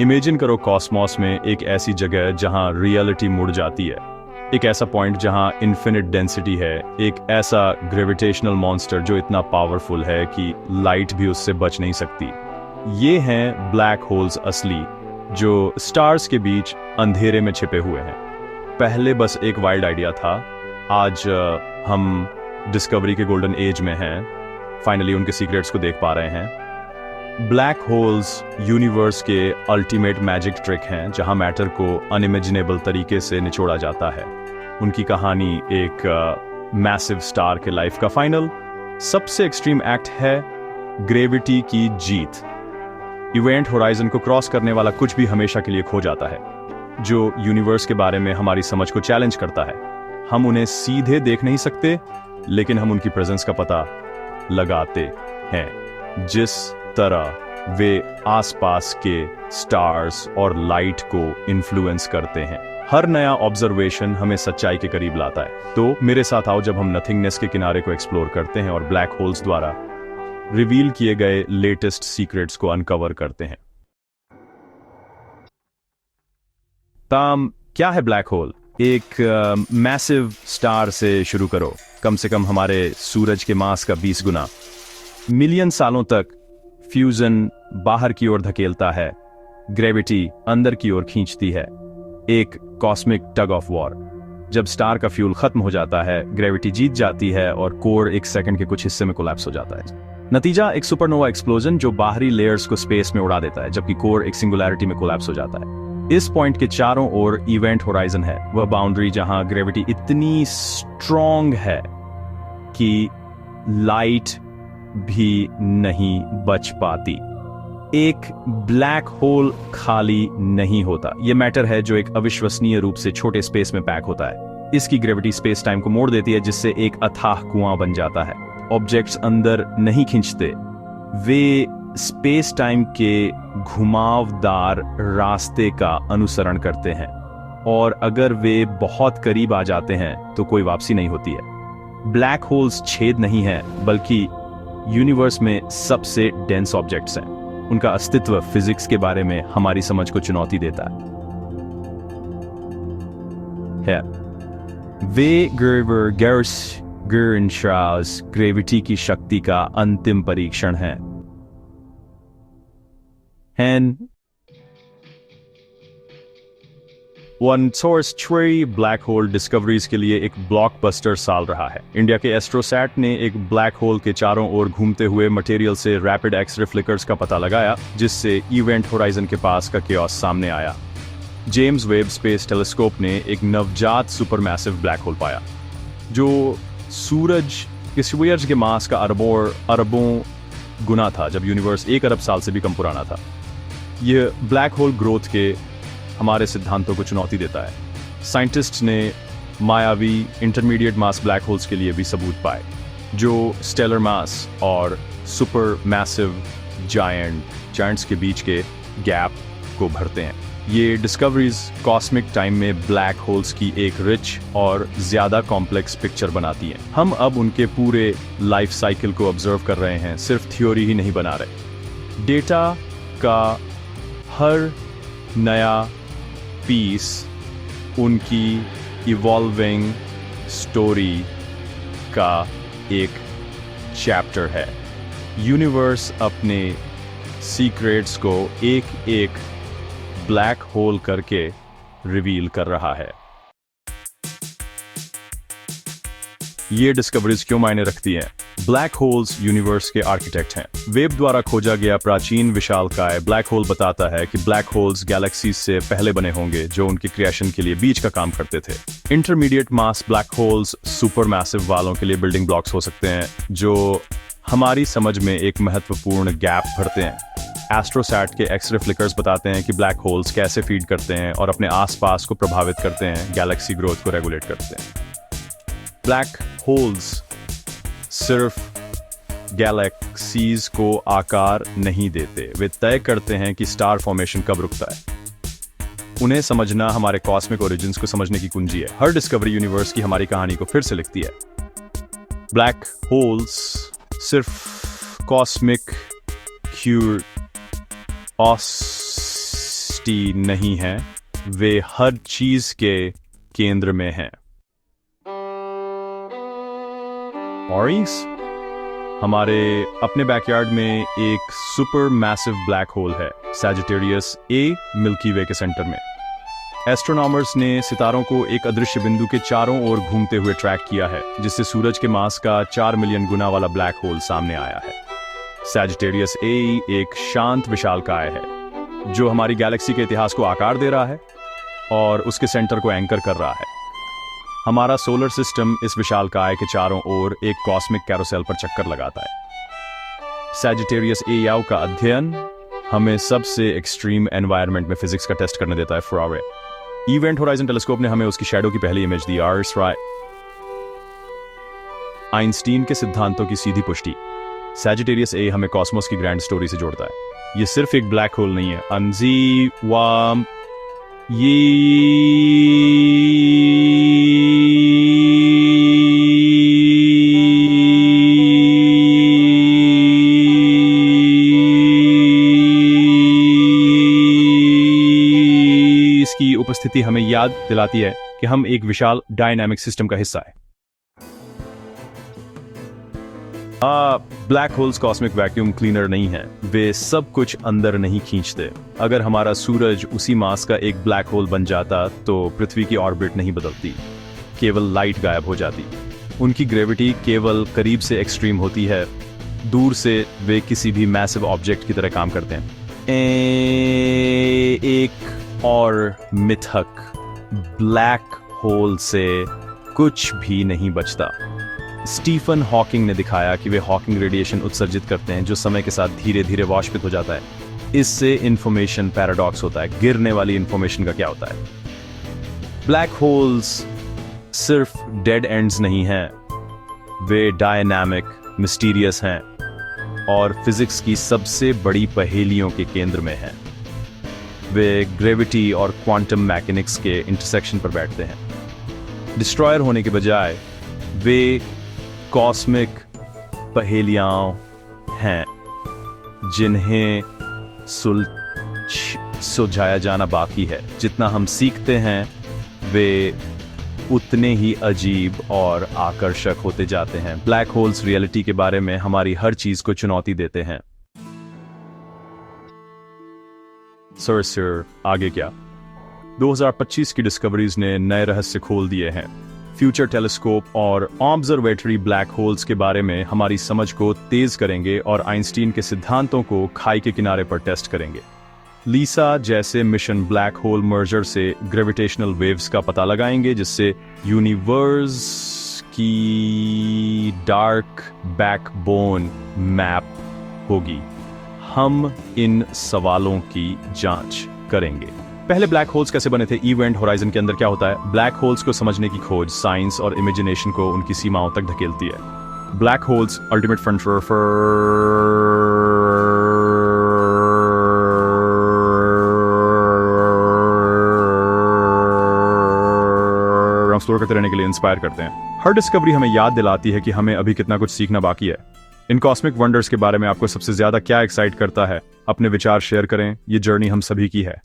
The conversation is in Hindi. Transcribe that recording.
इमेजिन करो कॉस्मोस में एक ऐसी जगह जहां रियलिटी मुड़ जाती है, एक ऐसा पॉइंट जहां इन्फिनिट डेंसिटी है, एक ऐसा ग्रेविटेशनल मॉन्स्टर जो इतना पावरफुल है कि लाइट भी उससे बच नहीं सकती। ये हैं ब्लैक होल्स असली, जो स्टार्स के बीच अंधेरे में छिपे हुए हैं। पहले बस एक वाइल्ड आइडिया था, आज हम डिस्कवरी के गोल्डन एज में हैं, फाइनली उनके सीक्रेट्स को देख पा रहे हैं। ब्लैक होल्स यूनिवर्स के अल्टीमेट मैजिक ट्रिक हैं, जहां मैटर को अनइमेजिनेबल तरीके से निचोड़ा जाता है। उनकी कहानी एक मैसिव स्टार के लाइफ का फाइनल सबसे एक्सट्रीम एक्ट है ग्रेविटी की जीत। इवेंट होराइजन को क्रॉस करने वाला कुछ भी हमेशा के लिए खो जाता है, जो यूनिवर्स के बारे में हमारी समझ को चैलेंज करता है। हम उन्हें सीधे देख नहीं सकते, लेकिन हम उनकी प्रेजेंस का पता लगाते हैं। जिस तरह वे आसपास के स्टार्स और लाइट को इन्फ्लुएंस करते हैं, हर नया ऑब्जर्वेशन हमें सच्चाई के करीब लाता है। तो मेरे साथ आओ जब हम नथिंगनेस के किनारे को एक्सप्लोर करते हैं और ब्लैक होल्स द्वारा रिवील किए गए लेटेस्ट सीक्रेट्स को अनकवर करते हैं। ताम क्या है ब्लैक होल? एक मैसिव स्टार से शुरू करो, कम से कम हमारे सूरज के मास का 20 गुना। मिलियन सालों तक फ्यूजन बाहर की ओर धकेलता है, ग्रेविटी अंदर की ओर खींचती है, एक कॉस्मिक टग ऑफ वॉर। जब स्टार का फ्यूल खत्म हो जाता है, ग्रेविटी जीत जाती है और कोर एक सेकंड के कुछ हिस्से में कोलैप्स हो जाता है। नतीजा एक सुपरनोवा एक्सप्लोजन जो बाहरी लेयर्स को स्पेस में उड़ा देता है, जबकि कोर एक सिंगुलैरिटी में कोलैप्स हो जाता है। इस पॉइंट के चारों ओर इवेंट होराइजन है, वह बाउंड्री जहां ग्रेविटी इतनी स्ट्रॉन्ग है कि लाइट भी नहीं बच पाती। एक ब्लैक होल खाली नहीं होता, यह मैटर है जो एक अविश्वसनीय रूप से छोटे स्पेस में पैक होता है। इसकी ग्रेविटी स्पेस टाइम को मोड़ देती है, जिससे एक अथाह कुआं बन जाता है। ऑब्जेक्ट्स अंदर नहीं खींचते, वे स्पेस टाइम के घुमावदार रास्ते का अनुसरण करते हैं, और अगर वे बहुत करीब आ जाते हैं तो कोई वापसी नहीं होती है। ब्लैक होल्स छेद नहीं है, बल्कि यूनिवर्स में सबसे डेंस ऑब्जेक्ट्स हैं। उनका अस्तित्व फिजिक्स के बारे में हमारी समझ को चुनौती देता है। वे गेर्शरास ग्रेविटी की शक्ति का अंतिम परीक्षण है। One source tree black hole discoveries के लिए एक ब्लॉकबस्टर साल रहा है। इंडिया के एस्ट्रोसैट ने एक ब्लैक होल के चारों ओर घूमते हुए मटेरियल से रैपिड एक्स-रे फ्लिकर्स का पता लगाया, जिससे इवेंट होराइजन के पास का केओस सामने आया। जेम्स वेब स्पेस टेलीस्कोप ने एक नवजात सुपरमैसिव ब्लैक होल पाया, जो सूरज के सूर्य के मास का अरबों गुना था, जब यूनिवर्स 1 अरब साल से भी कम पुराना था। यह ब्लैक होल ग्रोथ के हमारे सिद्धांतों को चुनौती देता है। साइंटिस्ट्स ने मायावी इंटरमीडिएट मास ब्लैक होल्स के लिए भी सबूत पाए, जो स्टेलर मास और सुपर मैसिव जायंट्स के बीच के गैप को भरते हैं। ये डिस्कवरीज कॉस्मिक टाइम में ब्लैक होल्स की एक रिच और ज्यादा कॉम्प्लेक्स पिक्चर बनाती हैं। हम अब उनके पूरे लाइफ साइकिल को ऑब्जर्व कर रहे हैं, सिर्फ थ्योरी ही नहीं बना रहे। डेटा का हर नया पीस उनकी इवॉल्विंग स्टोरी का एक चैप्टर है। यूनिवर्स अपने सीक्रेट्स को एक एक ब्लैक होल करके रिवील कर रहा है। ये डिस्कवरीज क्यों मायने रखती हैं? ब्लैक होल्स यूनिवर्स के आर्किटेक्ट हैं। वेब द्वारा खोजा गया प्राचीन विशालकाय ब्लैक होल बताता है कि ब्लैक होल्स गैलेक्सीज से पहले बने होंगे, जो उनकी क्रिएशन के लिए बीज का काम करते थे। इंटरमीडिएट मास ब्लैक होल्स सुपर मैसिव वालों के लिए बिल्डिंग ब्लॉक्स हो सकते हैं, जो हमारी समझ में एक महत्वपूर्ण गैप भरते हैं। एस्ट्रोसैट के एक्स-रे फ्लिकर्स बताते हैं कि ब्लैक होल्स कैसे फीड करते हैं और अपने आसपास को प्रभावित करते हैं, गैलेक्सी ग्रोथ को रेगुलेट करते हैं। ब्लैक होल्स सिर्फ गैलेक्सीज को आकार नहीं देते, वे तय करते हैं कि स्टार फॉर्मेशन कब रुकता है। उन्हें समझना हमारे कॉस्मिक ओरिजिन्स को समझने की कुंजी है। हर डिस्कवरी यूनिवर्स की हमारी कहानी को फिर से लिखती है। ब्लैक होल्स सिर्फ कॉस्मिक ऑस्टी नहीं हैं, वे हर चीज के केंद्र में हैं। ऑरिंग्स, हमारे अपने बैकयार्ड में एक सुपर मैसिव ब्लैक होल है, सैजिटेरियस ए, मिल्की वे के सेंटर में। एस्ट्रोनॉमर्स ने सितारों को एक अदृश्य बिंदु के चारों ओर घूमते हुए ट्रैक किया है, जिससे सूरज के मास का 4 मिलियन गुना वाला ब्लैक होल सामने आया है। सैजिटेरियस ए एक शांत विशालकाय है जो हमारी गैलेक्सी के इतिहास को आकार दे रहा है और उसके सेंटर को एंकर कर रहा है। हमारा सोलर सिस्टम इस विशालकाय के चारों ओर एक कॉस्मिक कैरोसेल पर चक्कर लगाता है। सैजिटेरियस ए याओ का अध्ययन हमें सबसे एक्सट्रीम एनवायरनमेंट में फिजिक्स का टेस्ट करने देता है। फ्रावे इवेंट होराइजन टेलीस्कोप ने हमें उसकी शैडो की पहली इमेज दी। आइंस्टीन के सिद्धांतों की सीधी पुष्टि। सैजिटेरियस ए हमें कॉस्मोस की ग्रैंड स्टोरी से जोड़ता है। ये सिर्फ एक ब्लैक होल नहीं है, अंजी वाम ये इसकी उपस्थिति हमें याद दिलाती है कि हम एक विशाल डायनामिक सिस्टम का हिस्सा है। Black holes cosmic vacuum cleaner नहीं है, वे सब कुछ अंदर नहीं खींचते। अगर हमारा सूरज उसी मास का एक ब्लैक होल बन जाता तो पृथ्वी की ऑर्बिट नहीं बदलती, केवल लाइट गायब हो जाती। उनकी ग्रेविटी केवल करीब से एक्सट्रीम होती है, दूर से वे किसी भी मैसिव ऑब्जेक्ट की तरह काम करते हैं। एक और मिथक, ब्लैक होल से कुछ भी नहीं बचता। स्टीफन हॉकिंग ने दिखाया कि वे हॉकिंग रेडिएशन उत्सर्जित करते हैं जो समय के साथ धीरे धीरे वाष्पित हो जाता है। इससे इंफॉर्मेशन पैराडॉक्स होता है। गिरने वाली इंफॉर्मेशन का क्या होता है? ब्लैक होल्स सिर्फ डेड एंड्स नहीं हैं, वे डायनामिक, मिस्टीरियस हैं और फिजिक्स की सबसे बड़ी पहेलियों के केंद्र में हैं। वे ग्रेविटी और क्वांटम मैकेनिक्स के इंटरसेक्शन पर बैठते हैं। डिस्ट्रॉयर होने के बजाय वे कॉस्मिक पहेलियां हैं जिन्हें सुलझाया जाना बाकी है। जितना हम सीखते हैं वे उतने ही अजीब और आकर्षक होते जाते हैं। ब्लैक होल्स रियलिटी के बारे में हमारी हर चीज को चुनौती देते हैं। सर आगे क्या? 2025 की डिस्कवरीज ने नए रहस्य खोल दिए हैं। फ्यूचर टेलीस्कोप और ऑब्जर्वेटरी ब्लैक होल्स के बारे में हमारी समझ को तेज करेंगे और आइंस्टीन के सिद्धांतों को खाई के किनारे पर टेस्ट करेंगे। लीसा जैसे मिशन ब्लैक होल मर्जर से ग्रेविटेशनल वेव्स का पता लगाएंगे, जिससे यूनिवर्स की डार्क बैकबोन मैप होगी। हम इन सवालों की जांच करेंगे। पहले ब्लैक होल्स कैसे बने थे? इवेंट होराइजन के अंदर क्या होता है? ब्लैक होल्स को समझने की खोज साइंस और इमेजिनेशन को उनकी सीमाओं तक धकेलती है। ब्लैक होल्स अल्टीमेट फ्रंटियर करते रहने के लिए इंस्पायर करते हैं। हर डिस्कवरी हमें याद दिलाती है कि हमें अभी कितना कुछ सीखना बाकी है। इन कॉस्मिक वंडर्स के बारे में आपको सबसे ज्यादा क्या एक्साइट करता है? अपने विचार शेयर करें, ये जर्नी हम सभी की है।